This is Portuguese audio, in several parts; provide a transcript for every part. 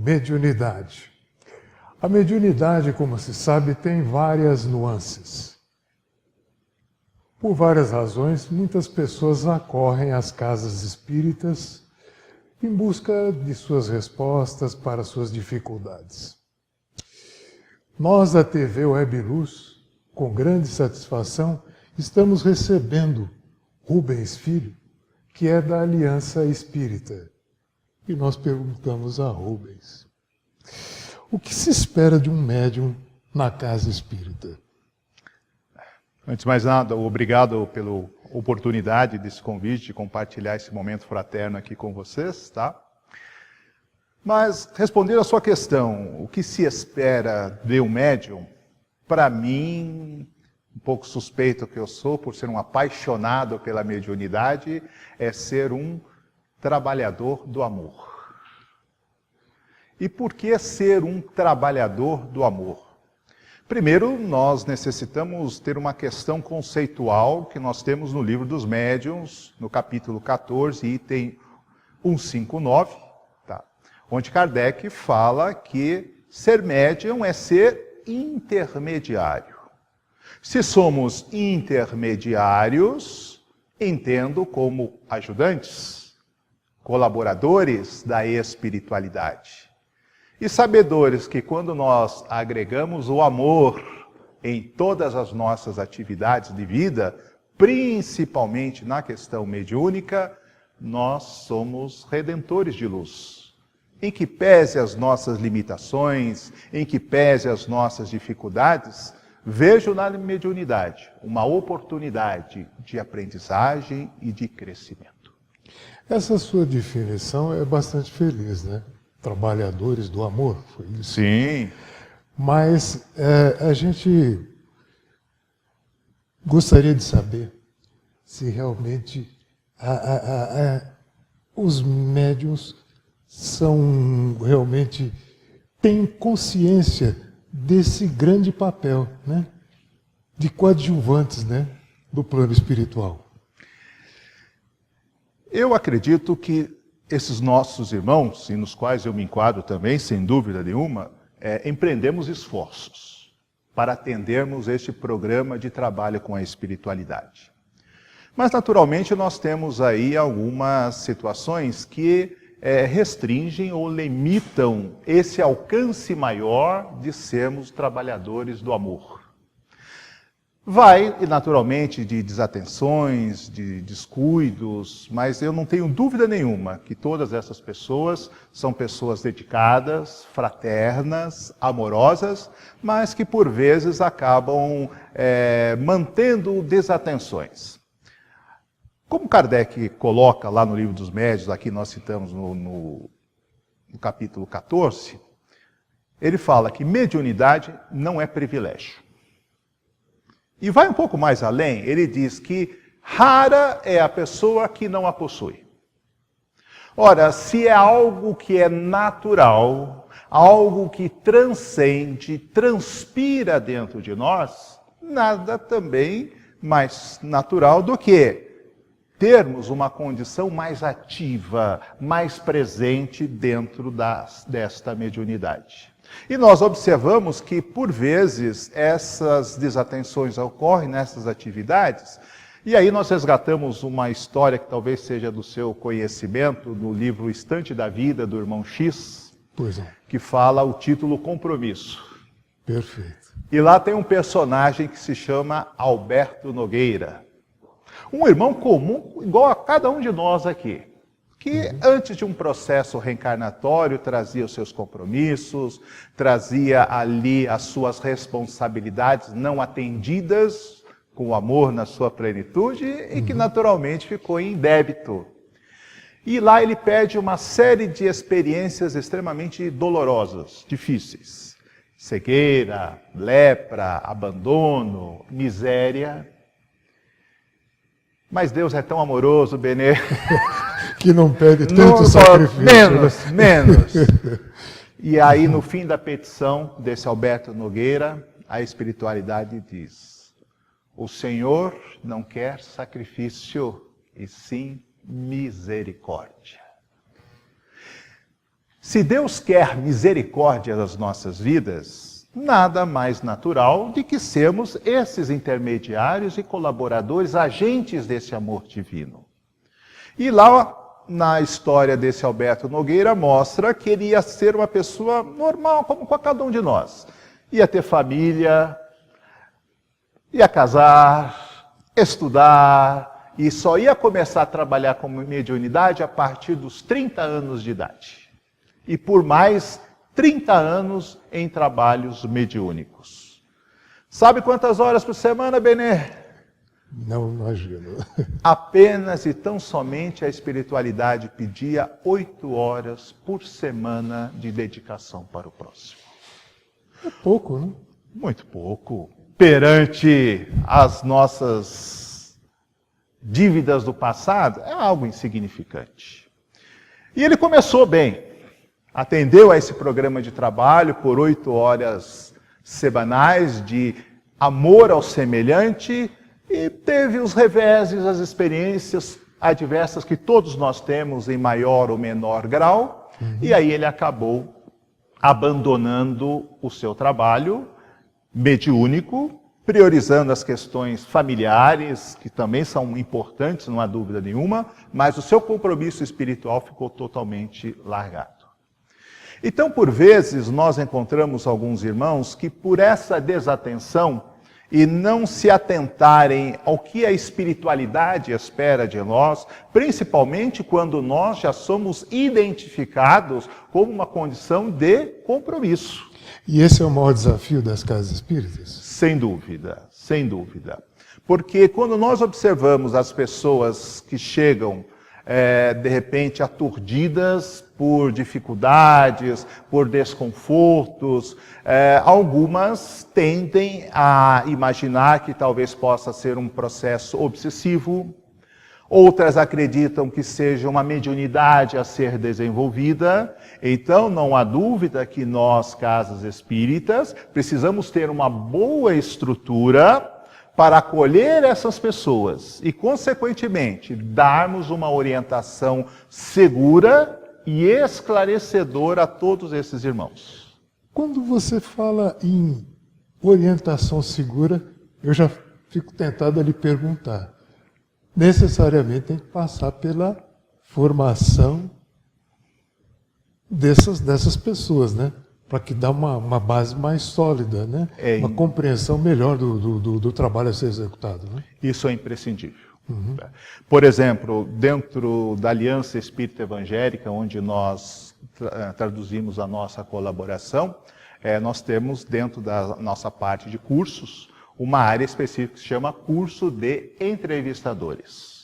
Mediunidade. A mediunidade, como se sabe, tem várias nuances. Por várias razões, muitas pessoas acorrem às casas espíritas em busca de suas respostas para suas dificuldades. Nós, da TV Web Luz, com grande satisfação, estamos recebendo Rubens Filho, que é da Aliança Espírita. E nós perguntamos a Rubens: o que se espera de um médium na casa espírita? Antes de mais nada, obrigado pela oportunidade desse convite de compartilhar esse momento fraterno aqui com vocês, tá? Mas, respondendo a sua questão, o que se espera de um médium? Para mim, um pouco suspeito que eu sou, por ser um apaixonado pela mediunidade, é ser um trabalhador do amor. E por que ser um trabalhador do amor? Primeiro, nós necessitamos ter uma questão conceitual que nós temos no Livro dos Médiuns, no capítulo 14, item 159, tá? Onde Kardec fala que ser médium é ser intermediário. Se somos intermediários, entendo como ajudantes, colaboradores da espiritualidade. E sabedores que quando nós agregamos o amor em todas as nossas atividades de vida, principalmente na questão mediúnica, nós somos redentores de luz. Em que pese as nossas limitações, em que pese as nossas dificuldades, vejo na mediunidade uma oportunidade de aprendizagem e de crescimento. Essa sua definição é bastante feliz, né? Trabalhadores do amor, foi isso? Sim. Mas a gente gostaria de saber se realmente os médiuns têm consciência desse grande papel, né? De coadjuvantes, né? Do plano espiritual. Eu acredito que esses nossos irmãos, e nos quais eu me enquadro também, sem dúvida nenhuma, empreendemos esforços para atendermos este programa de trabalho com a espiritualidade. Mas, naturalmente, nós temos aí algumas situações que restringem ou limitam esse alcance maior de sermos trabalhadores do amor. Vai, naturalmente, de desatenções, de descuidos, mas eu não tenho dúvida nenhuma que todas essas pessoas são pessoas dedicadas, fraternas, amorosas, mas que por vezes acabam mantendo desatenções. Como Kardec coloca lá no Livro dos Médiuns, aqui nós citamos no capítulo 14, ele fala que mediunidade não é privilégio. E vai um pouco mais além, ele diz que rara é a pessoa que não a possui. Ora, se é algo que é natural, algo que transcende, transpira dentro de nós, nada também mais natural do que termos uma condição mais ativa, mais presente dentro desta mediunidade. E nós observamos que, por vezes, essas desatenções ocorrem nessas atividades, e aí nós resgatamos uma história que talvez seja do seu conhecimento, no livro Estante da Vida, do irmão X, que fala o título Compromisso. Perfeito. E lá tem um personagem que se chama Alberto Nogueira. Um irmão comum, igual a cada um de nós aqui, que antes de um processo reencarnatório trazia os seus compromissos, trazia ali as suas responsabilidades não atendidas com o amor na sua plenitude e que naturalmente ficou em débito. E lá ele pede uma série de experiências extremamente dolorosas, difíceis. Cegueira, lepra, abandono, miséria. Mas Deus é tão amoroso, Benê, que não pede tanto sacrifício. Menos. E aí, no fim da petição desse Alberto Nogueira, a espiritualidade diz: o Senhor não quer sacrifício, e sim misericórdia. Se Deus quer misericórdia das nossas vidas, nada mais natural do que sermos esses intermediários e colaboradores, agentes desse amor divino. E lá na história desse Alberto Nogueira mostra que ele ia ser uma pessoa normal, como cada um de nós. Ia ter família, ia casar, estudar, e só ia começar a trabalhar com mediunidade a partir dos 30 anos de idade. E por mais 30 anos em trabalhos mediúnicos. Sabe quantas horas por semana, Benê? Não imagino. Apenas e tão somente a espiritualidade pedia 8 horas por semana de dedicação para o próximo. É pouco, né? Muito pouco. Perante as nossas dívidas do passado, é algo insignificante. E ele começou bem. Atendeu a esse programa de trabalho por 8 horas semanais de amor ao semelhante e teve os reveses, as experiências adversas que todos nós temos em maior ou menor grau. E aí ele acabou abandonando o seu trabalho mediúnico, priorizando as questões familiares, que também são importantes, não há dúvida nenhuma, mas o seu compromisso espiritual ficou totalmente largado. Então, por vezes, nós encontramos alguns irmãos que, por essa desatenção e não se atentarem ao que a espiritualidade espera de nós, principalmente quando nós já somos identificados como uma condição de compromisso. E esse é o maior desafio das casas espíritas? Sem dúvida, sem dúvida. Porque quando nós observamos as pessoas que chegam, de repente, aturdidas por dificuldades, por desconfortos, algumas tendem a imaginar que talvez possa ser um processo obsessivo, outras acreditam que seja uma mediunidade a ser desenvolvida. Então, não há dúvida que nós, casas espíritas, precisamos ter uma boa estrutura para acolher essas pessoas e, consequentemente, darmos uma orientação segura e esclarecedora a todos esses irmãos. Quando você fala em orientação segura, eu já fico tentado a lhe perguntar. Necessariamente tem que passar pela formação dessas pessoas, né? Para que dá uma base mais sólida, né? Uma compreensão melhor do trabalho a ser executado. Né? Isso é imprescindível. Por exemplo, dentro da Aliança Espírita Evangélica, onde nós traduzimos a nossa colaboração, nós temos dentro da nossa parte de cursos uma área específica que se chama curso de entrevistadores.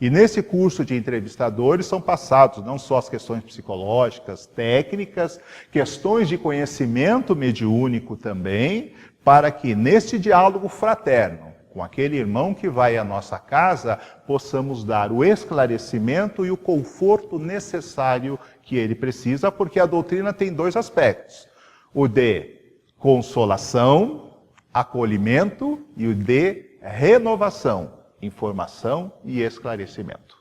E nesse curso de entrevistadores são passados não só as questões psicológicas, técnicas, questões de conhecimento mediúnico também, para que neste diálogo fraterno, com aquele irmão que vai à nossa casa, possamos dar o esclarecimento e o conforto necessário que ele precisa, porque a doutrina tem 2 aspectos: o de consolação, acolhimento, e o de renovação, informação e esclarecimento.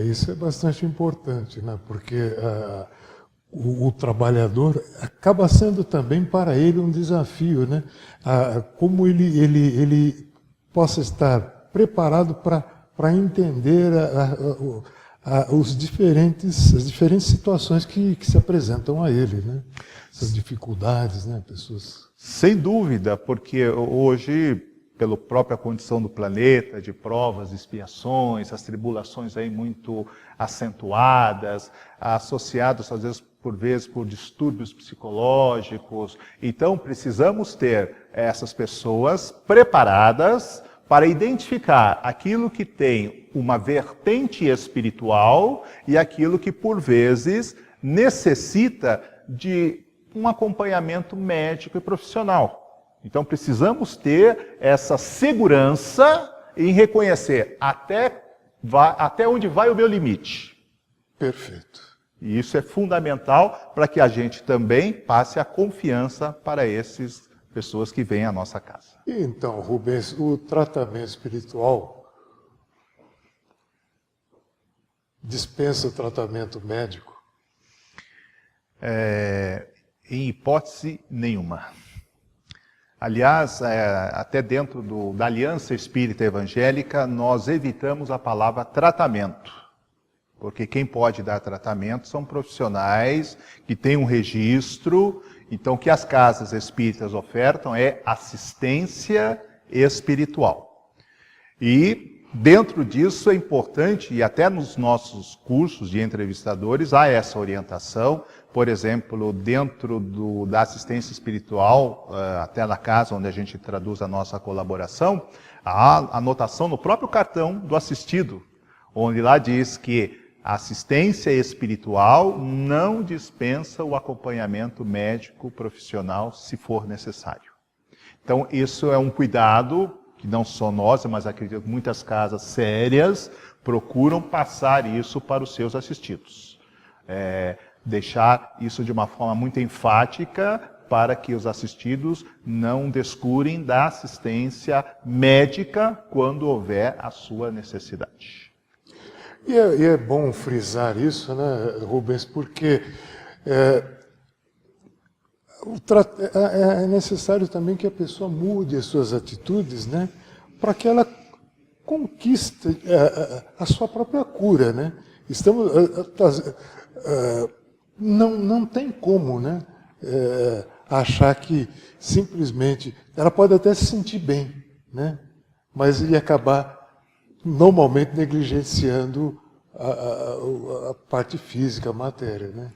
Isso é bastante importante, né? Porque o trabalhador acaba sendo também para ele um desafio, né? Como ele possa estar preparado para entender as diferentes situações que se apresentam a ele, né? Essas dificuldades, né? Pessoas... Sem dúvida, porque hoje, pela própria condição do planeta, de provas, expiações, as tribulações aí muito acentuadas, associadas às vezes por distúrbios psicológicos. Então, precisamos ter essas pessoas preparadas para identificar aquilo que tem uma vertente espiritual e aquilo que, por vezes, necessita de um acompanhamento médico e profissional. Então, precisamos ter essa segurança em reconhecer até onde vai o meu limite. Perfeito. E isso é fundamental para que a gente também passe a confiança para essas pessoas que vêm à nossa casa. Então, Rubens, o tratamento espiritual dispensa o tratamento médico? Em hipótese nenhuma. Aliás, até dentro da Aliança Espírita Evangélica, nós evitamos a palavra tratamento. Porque quem pode dar tratamento são profissionais que têm um registro. Então, o que as casas espíritas ofertam é assistência espiritual. E dentro disso é importante, e até nos nossos cursos de entrevistadores, há essa orientação. Por exemplo, dentro da assistência espiritual, até na casa onde a gente traduz a nossa colaboração, há anotação no próprio cartão do assistido, onde lá diz que a assistência espiritual não dispensa o acompanhamento médico profissional, se for necessário. Então, isso é um cuidado que não só nós, mas acredito que muitas casas sérias procuram passar isso para os seus assistidos. Deixar isso de uma forma muito enfática para que os assistidos não descurem da assistência médica quando houver a sua necessidade. E é bom frisar isso, né, Rubens, porque é necessário também que a pessoa mude as suas atitudes, né, para que ela conquiste a sua própria cura, né? Não tem como, né, achar que simplesmente ela pode até se sentir bem, né, mas ia acabar normalmente negligenciando a parte física, a matéria, né?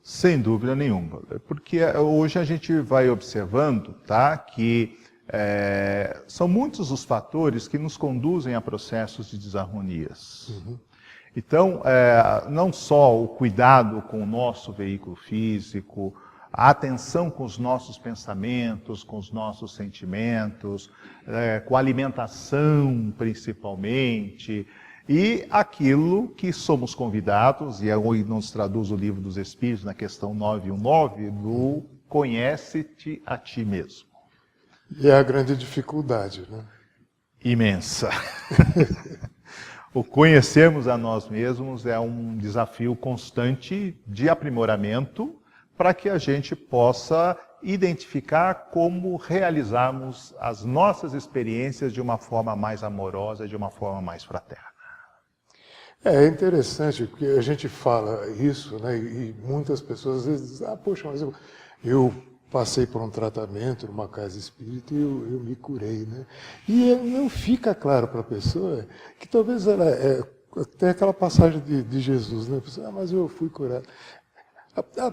Sem dúvida nenhuma, porque hoje a gente vai observando, tá, que são muitos os fatores que nos conduzem a processos de desarmonias. Uhum. Então, não só o cuidado com o nosso veículo físico, a atenção com os nossos pensamentos, com os nossos sentimentos, com a alimentação principalmente, e aquilo que somos convidados, e hoje nos traduz o Livro dos Espíritos na questão 919, do conhece-te a ti mesmo. E é a grande dificuldade, né? Imensa. O conhecermos a nós mesmos é um desafio constante de aprimoramento para que a gente possa identificar como realizarmos as nossas experiências de uma forma mais amorosa, de uma forma mais fraterna. É interessante, porque a gente fala isso, né, e muitas pessoas às vezes dizem, poxa, mas eu passei por um tratamento numa casa espírita e eu me curei, né? E não fica claro para a pessoa que talvez ela... tem aquela passagem de Jesus, né? A pessoa, mas eu fui curado.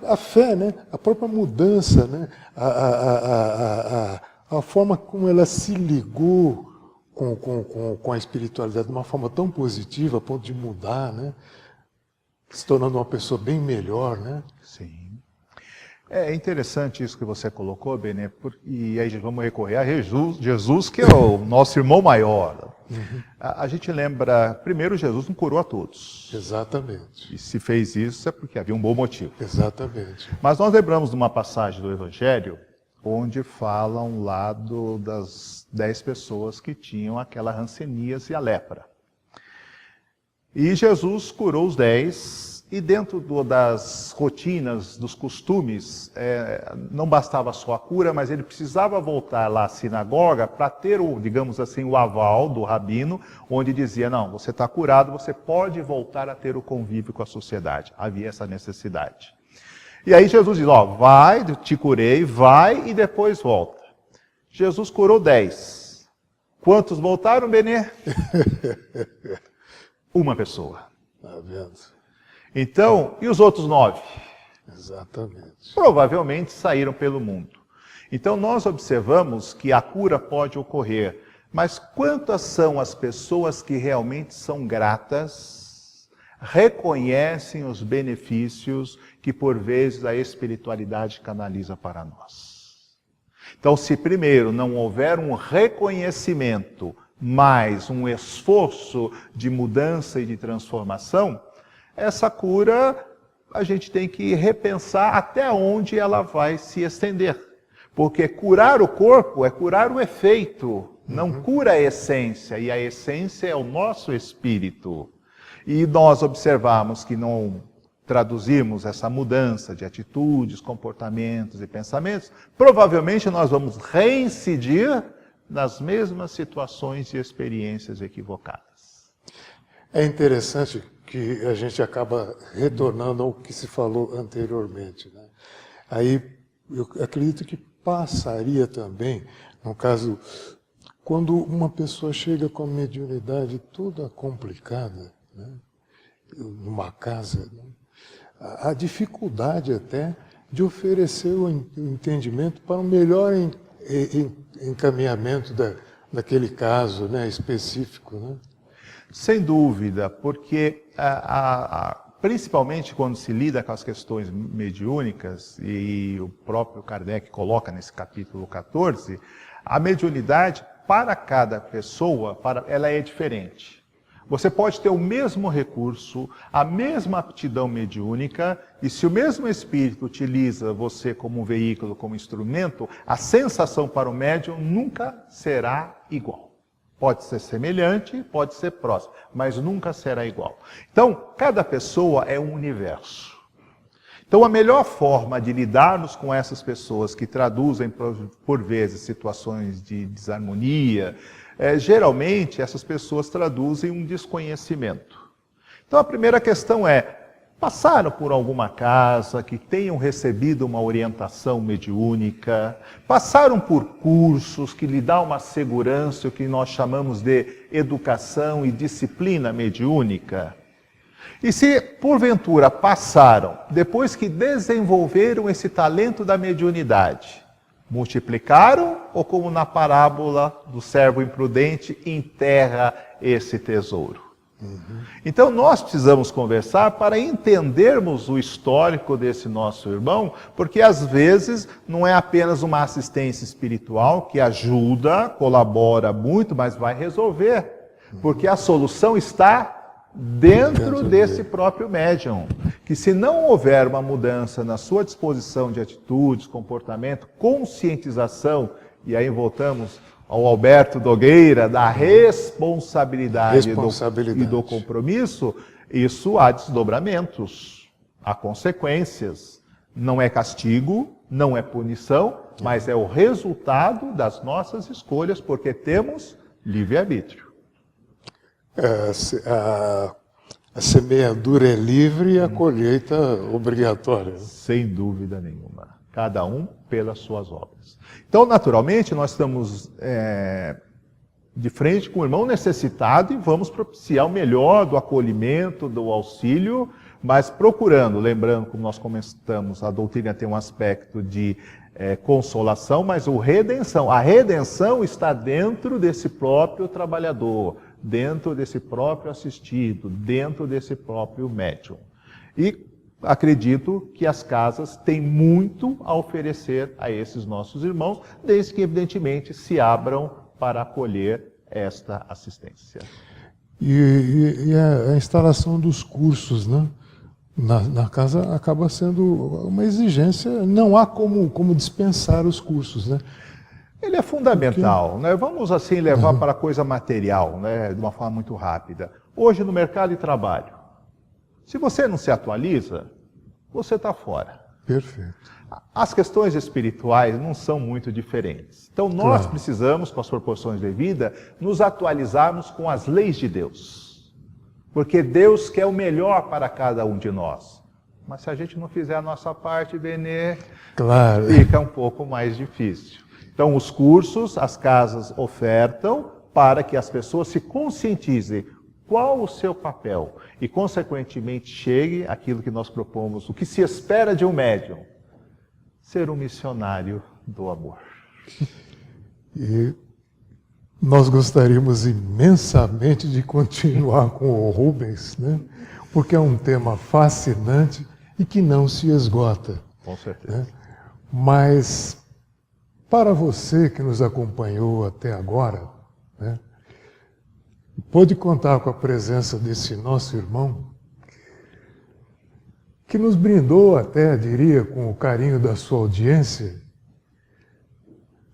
A fé, né? A própria mudança, né? A forma como ela se ligou com a espiritualidade de uma forma tão positiva, a ponto de mudar, né? Se tornando uma pessoa bem melhor, né? Sim. É interessante isso que você colocou, Benê, e aí vamos recorrer a Jesus, que é o nosso irmão maior. Uhum. A gente lembra, primeiro, Jesus não curou a todos. Exatamente. E se fez isso é porque havia um bom motivo. Exatamente. Mas nós lembramos de uma passagem do Evangelho, onde falam lá das 10 pessoas que tinham aquela hanseníase e a lepra. E Jesus curou os 10, e dentro das rotinas, dos costumes, não bastava só a cura, mas ele precisava voltar lá à sinagoga para ter, digamos assim, o aval do rabino, onde dizia, não, você está curado, você pode voltar a ter o convívio com a sociedade. Havia essa necessidade. E aí Jesus diz, vai, te curei, vai e depois volta. Jesus curou 10. Quantos voltaram, Benê? Uma pessoa. Está vendo? Então, e os outros 9? Exatamente. Provavelmente saíram pelo mundo. Então nós observamos que a cura pode ocorrer, mas quantas são as pessoas que realmente são gratas, reconhecem os benefícios que por vezes a espiritualidade canaliza para nós? Então, se primeiro não houver um reconhecimento, mais um esforço de mudança e de transformação, essa cura, a gente tem que repensar até onde ela vai se estender. Porque curar o corpo é curar o efeito, não cura a essência. E a essência é o nosso espírito. E nós observamos que não traduzirmos essa mudança de atitudes, comportamentos e pensamentos, provavelmente nós vamos reincidir nas mesmas situações e experiências equivocadas. É interessante que a gente acaba retornando ao que se falou anteriormente, né? Aí eu acredito que passaria também, no caso, quando uma pessoa chega com a mediunidade toda complicada, né, numa casa, né, a dificuldade até de oferecer o entendimento para um melhor encaminhamento daquele caso, né, específico, né? Sem dúvida, porque principalmente quando se lida com as questões mediúnicas, e o próprio Kardec coloca nesse capítulo 14, a mediunidade, para cada pessoa, ela é diferente. Você pode ter o mesmo recurso, a mesma aptidão mediúnica, e se o mesmo espírito utiliza você como um veículo, como instrumento, a sensação para o médium nunca será igual. Pode ser semelhante, pode ser próximo, mas nunca será igual. Então, cada pessoa é um universo. Então, a melhor forma de lidarmos com essas pessoas que traduzem, por vezes, situações de desarmonia, geralmente essas pessoas traduzem um desconhecimento. Então, a primeira questão é: passaram por alguma casa que tenham recebido uma orientação mediúnica, passaram por cursos que lhe dão uma segurança, o que nós chamamos de educação e disciplina mediúnica? E se, porventura, passaram, depois que desenvolveram esse talento da mediunidade, multiplicaram ou, como na parábola do servo imprudente, enterra esse tesouro? Então nós precisamos conversar para entendermos o histórico desse nosso irmão, porque às vezes não é apenas uma assistência espiritual que ajuda, colabora muito, mas vai resolver, porque a solução está dentro desse próprio médium, que se não houver uma mudança na sua disposição de atitudes, comportamento, conscientização, e aí voltamos ao Alberto Nogueira, da responsabilidade. E do compromisso, isso há desdobramentos, há consequências. Não é castigo, não é punição, mas é o resultado das nossas escolhas, porque temos livre-arbítrio. A semeadura é livre e a colheita obrigatória. Sem dúvida nenhuma. Cada um pelas suas obras. Então, naturalmente, nós estamos de frente com o irmão necessitado e vamos propiciar o melhor do acolhimento, do auxílio, mas procurando, lembrando, como nós comentamos, a doutrina tem um aspecto de consolação, mas redenção. A redenção está dentro desse próprio trabalhador, dentro desse próprio assistido, dentro desse próprio médium. E acredito que as casas têm muito a oferecer a esses nossos irmãos, desde que, evidentemente, se abram para acolher esta assistência. E a instalação dos cursos, né, na casa acaba sendo uma exigência, não há como dispensar os cursos, né? Ele é fundamental, né? Vamos assim levar para a coisa material, né, de uma forma muito rápida. Hoje no mercado de trabalho, se você não se atualiza, você está fora. Perfeito. As questões espirituais não são muito diferentes. Então nós precisamos, com as proporções devidas, nos atualizarmos com as leis de Deus. Porque Deus quer o melhor para cada um de nós. Mas se a gente não fizer a nossa parte, Benê, fica um pouco mais difícil. Então os cursos, as casas ofertam para que as pessoas se conscientizem qual o seu papel e, consequentemente, chegue aquilo que nós propomos, o que se espera de um médium, ser um missionário do amor. E nós gostaríamos imensamente de continuar com o Rubens, né? Porque é um tema fascinante e que não se esgota. Com certeza. Né? Mas, para você que nos acompanhou até agora, né, pôde contar com a presença desse nosso irmão, que nos brindou até, diria, com o carinho da sua audiência.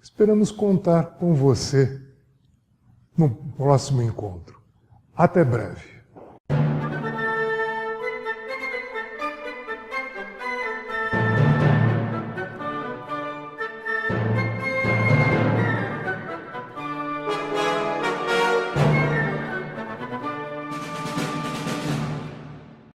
Esperamos contar com você no próximo encontro. Até breve.